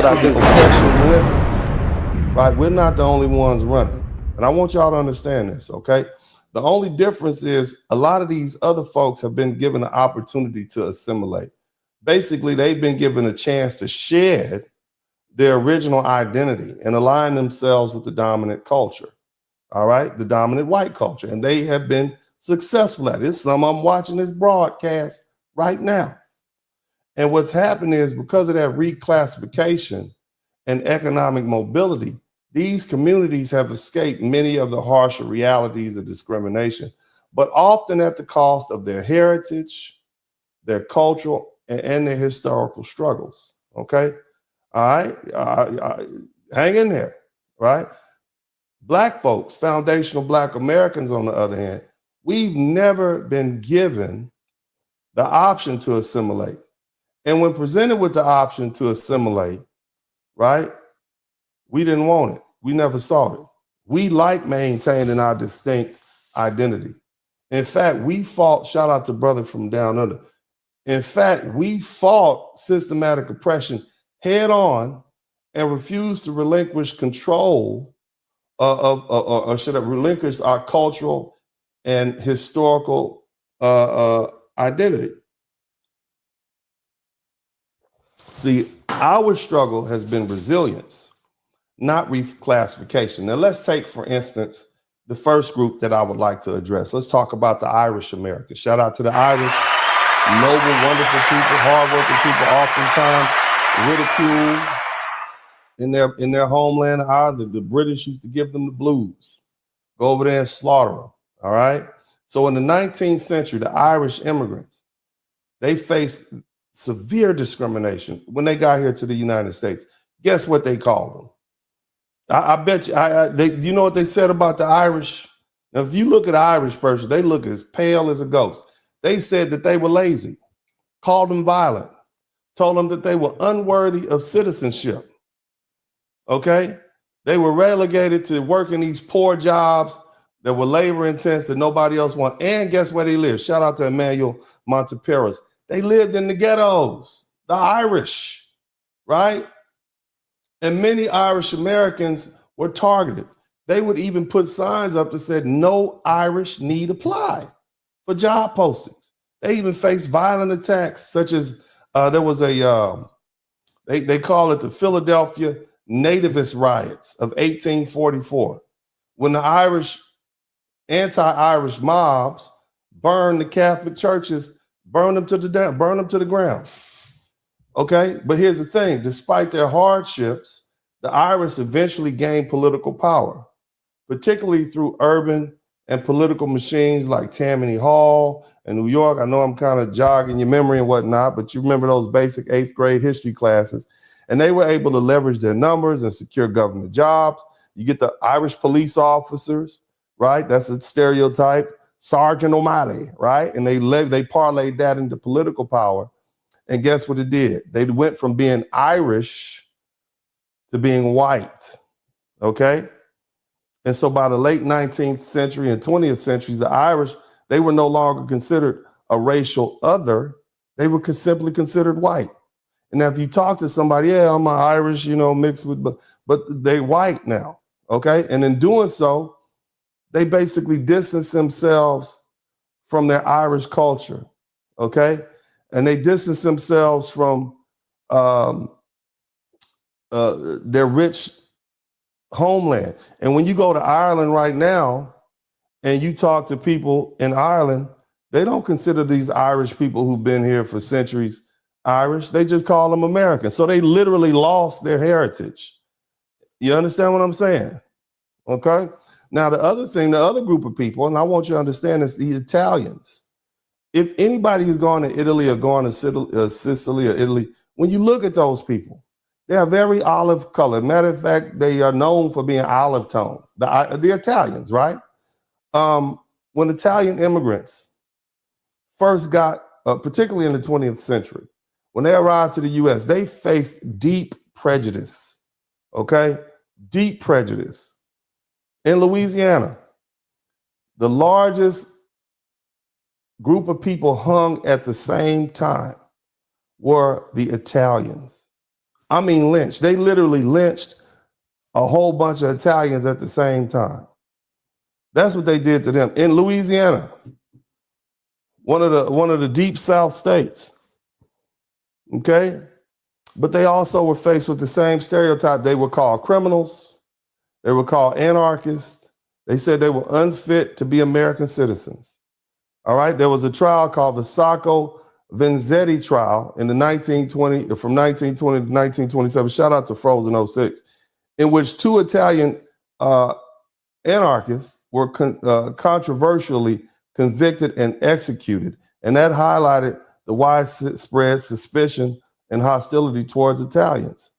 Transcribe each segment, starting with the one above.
But I think oppression limits, right? We're not the only ones running. And I want y'all to understand this, okay? The only difference is a lot of these other folks have been given an opportunity to assimilate. Basically, they've been given a chance to shed their original identity and align themselves with the dominant culture, all right? The dominant white culture. And they have been successful at it. Some of them watching this broadcast right now. And what's happened is because of that reclassification and economic mobility, these communities have escaped many of the harsher realities of discrimination, but often at the cost of their heritage, their cultural, and their historical struggles, okay? All right, hang in there, right? Black folks, foundational Black Americans, on the other hand, we've never been given the option to assimilate. And when presented with the option to assimilate, right, we didn't want it. We never saw it. We like maintaining our distinct identity. In fact, we fought, shout out to brother from down under. In fact, we fought systematic oppression head on and refused to relinquish control or should have relinquished our cultural and historical identity. See, our struggle has been resilience, not reclassification. Now, let's take, for instance, the first group that I would like to address. Let's talk about the Irish Americans. Shout out to the Irish, noble, wonderful people, hardworking people, oftentimes ridiculed in their homeland. The British used to give them the blues. Go over there and slaughter them, all right? So in the 19th century, the Irish immigrants, they faced severe discrimination when they got here to the United States. Guess what they called them? I bet you, you know what they said about the Irish? Now, if you look at an Irish person, they look as pale as a ghost. They said that they were lazy, called them violent, told them that they were unworthy of citizenship, okay? They were relegated to working these poor jobs that were labor intense that nobody else wanted. And guess where they lived? Shout out to Emmanuel Monteperos. They lived in the ghettos, the Irish, right? And many Irish Americans were targeted. They would even put signs up that said, no Irish need apply for job postings. They even faced violent attacks, such as there was they call it the Philadelphia Nativist riots of 1844, when the anti-Irish mobs burned the Catholic churches, burned them to the ground. Okay, but here's the thing, despite their hardships, the Irish eventually gained political power, particularly through urban and political machines like Tammany Hall in New York. I know I'm kind of jogging your memory and whatnot, but you remember those basic 8th grade history classes, and they were able to leverage their numbers and secure government jobs. You get the Irish police officers, right? That's a stereotype, Sergeant O'Malley, right? And they parlayed that into political power. And guess what it did? They went from being Irish to being white, okay? And so by the late 19th century and 20th centuries, the Irish, they were no longer considered a racial other. They were simply considered white. And now if you talk to somebody, yeah, I'm an Irish, mixed with, but they're white now, okay? And in doing so, they basically distance themselves from their Irish culture, okay? And they distance themselves from their rich homeland. And when you go to Ireland right now and you talk to people in Ireland, they don't consider these Irish people who've been here for centuries Irish. They just call them American. So they literally lost their heritage. You understand what I'm saying? Okay. Now, the other group of people, and I want you to understand this, the Italians. If anybody has gone to Italy or gone to Sicily or Italy, when you look at those people, they are very olive colored. Matter of fact, they are known for being olive tone. The Italians, right? When Italian immigrants first got, particularly in the 20th century, when they arrived to the US, they faced deep prejudice, okay? Deep prejudice. In Louisiana, the largest group of people hung at the same time were the Italians. I mean lynched. They literally lynched a whole bunch of Italians at the same time. That's what they did to them in Louisiana, one of the deep South states. Okay, but they also were faced with the same stereotype. They were called criminals. They were called anarchists. They said they were unfit to be American citizens. All right, there was a trial called the Sacco Vanzetti trial in the 1920 from 1920 to 1927. Shout out to Frozen 06, in which two Italian anarchists were controversially convicted and executed. And that highlighted the widespread suspicion and hostility towards Italians.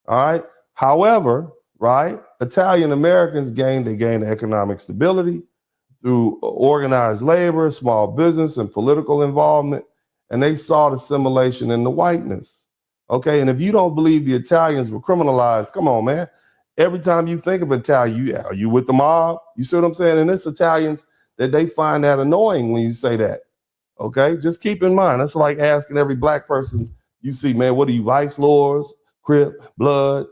All right. However, right, Italian Americans gained economic stability through organized labor, small business, and political involvement. And they sought assimilation in the whiteness. Okay. And if you don't believe the Italians were criminalized, come on, man. Every time you think of Italian, are you with the mob? You see what I'm saying? And it's Italians that they find that annoying when you say that. Okay, just keep in mind, that's like asking every black person you see, man, what are you, vice lords, Crip, blood,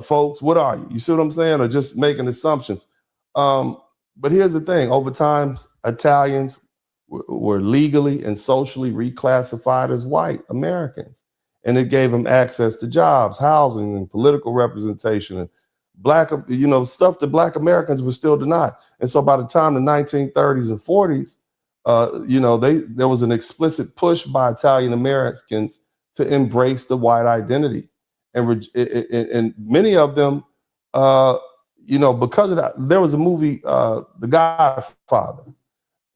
folks? What are you? You see what I'm saying? Or just making assumptions. But here's the thing: over time, Italians were legally and socially reclassified as white Americans, and it gave them access to jobs, housing, and political representation, and black, stuff that black Americans were still denied. And so by the time the 1930s and 40s, there was an explicit push by Italian Americans to embrace the white identity, and many of them, because of that, there was a movie, The Godfather,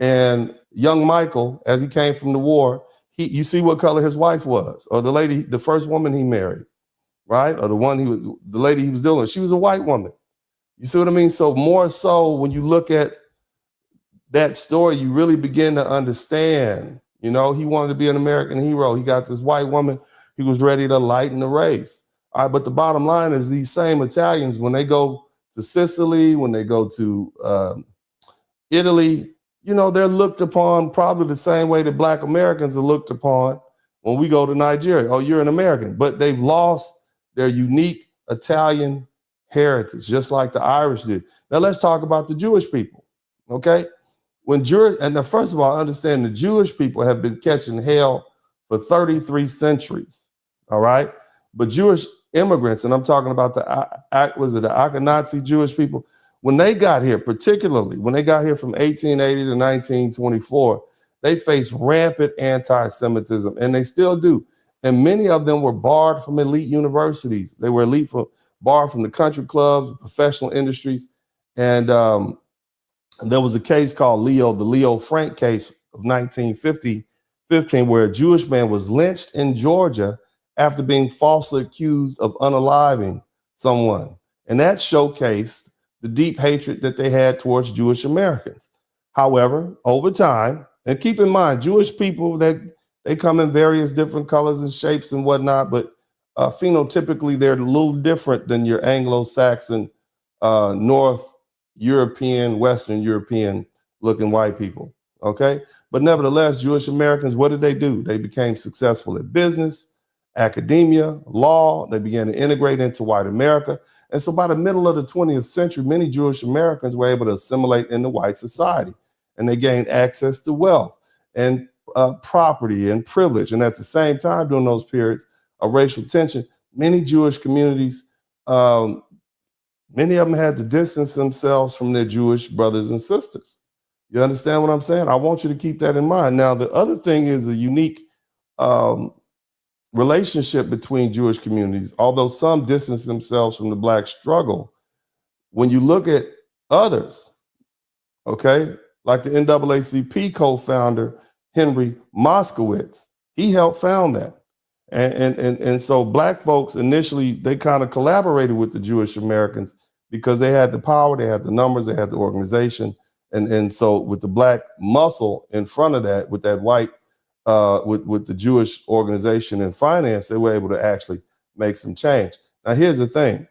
and young Michael, as he came from the war, you see what color his wife was, or the lady, the first woman he married, right, or the lady he was dealing with, she was a white woman. You see what I mean? So more so, when you look at that story, you really begin to understand, he wanted to be an American hero. He got this white woman. He was ready to lighten the race. All right, but the bottom line is these same Italians, when they go to Sicily, when they go to Italy, they're looked upon probably the same way that black Americans are looked upon when we go to Nigeria. Oh, you're an American. But they've lost their unique Italian heritage, just like the Irish did. Now let's talk about the Jewish people, okay? First of all, understand the Jewish people have been catching hell for 33 centuries, all right? But Jewish immigrants, and I'm talking about the Ashkenazi Jewish people, when they got here, particularly when they got here from 1880 to 1924, they faced rampant anti-Semitism, and they still do. And many of them were barred from elite universities. They were barred from the country clubs, professional industries, and there was a case called the Leo Frank case of 1915, where a Jewish man was lynched in Georgia after being falsely accused of unaliving someone. And that showcased the deep hatred that they had towards Jewish Americans. However, over time, and keep in mind, Jewish people, they come in various different colors and shapes and whatnot, but phenotypically, they're a little different than your Anglo-Saxon, North European, Western European looking white people, okay? But nevertheless, Jewish Americans, what did they do? They became successful at business, academia, law. They began to integrate into white America. And so by the middle of the 20th century, many Jewish Americans were able to assimilate into white society, and they gained access to wealth and property and privilege. And at the same time, during those periods of racial tension, many Jewish communities, many of them had to distance themselves from their Jewish brothers and sisters. You understand what I'm saying? I want you to keep that in mind. Now, the other thing is the unique relationship between Jewish communities. Although some distance themselves from the Black struggle, when you look at others, okay, like the NAACP co-founder, Henry Moskowitz, he helped found that. And so Black folks initially, they kind of collaborated with the Jewish Americans because they had the power, they had the numbers, they had the organization. And so with the Black muscle in front of that, with that white, with the Jewish organization and finance, they were able to actually make some change. Now, here's the thing.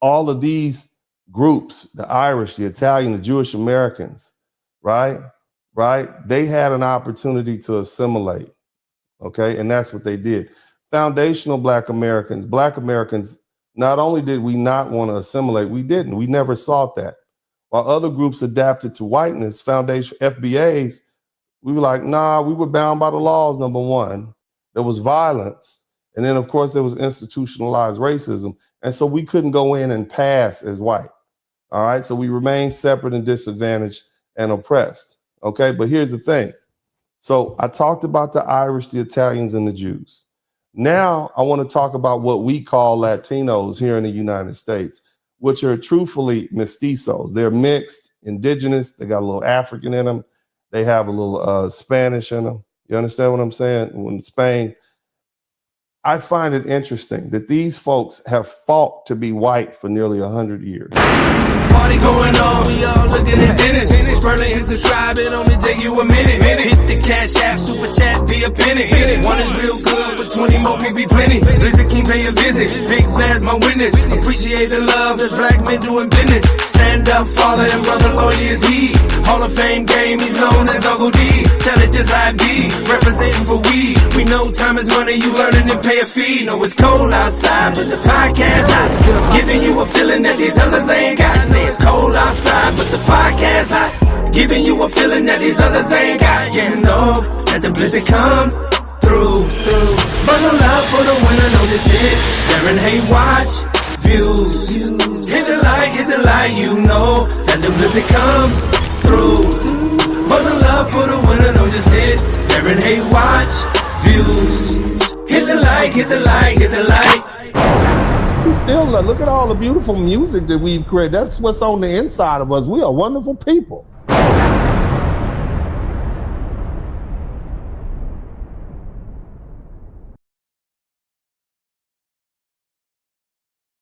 All of these groups, the Irish, the Italian, the Jewish Americans, right? They had an opportunity to assimilate. Okay, and that's what they did. foundational Black Americans, not only did we not want to assimilate, we didn't. We never sought that. While other groups adapted to whiteness, foundation FBAs, we were like, nah, we were bound by the laws, number one. There was violence. And then, of course, there was institutionalized racism. And so we couldn't go in and pass as white. All right. So we remained separate and disadvantaged and oppressed. Okay. But here's the thing. So I talked about the Irish, the Italians, and the Jews. Now I want to talk about what we call Latinos here in the United States, which are truthfully mestizos. They're mixed, indigenous. They got a little African in them. They have a little Spanish in them. You understand what I'm saying? When Spain, I find it interesting that these folks have fought to be white for nearly 100 years. Party going on, we all looking at Dennis. Spurling and subscribe, it only take you a minute. Hit the cash app, super chat, be a penny. One is real good, but 20 more will be plenty. Blizzard King pay a visit, big man's my witness. Appreciate the love, that's black men doing business. Stand up, father and brother, loyal is he. Hall of Fame game, he's known as Uncle D. Tell it just like be, representing for we know time is money, you learning and pay a fee. Know it's cold outside, but the podcast hot. Giving you a feeling that these others ain't got. Say it's cold outside, but the podcast hot. Giving you a feeling that these others ain't got. Yeah, know that the blizzard come through. Bundle up for the winter, know this hit. Darren Hay watch views. Hit the light, you know that the blizzard come through. Bundle up for the winter, know this hit. Darren Hay watch views. Hit the light. We still look at all the beautiful music that we've created. That's what's on the inside of us. We are wonderful people.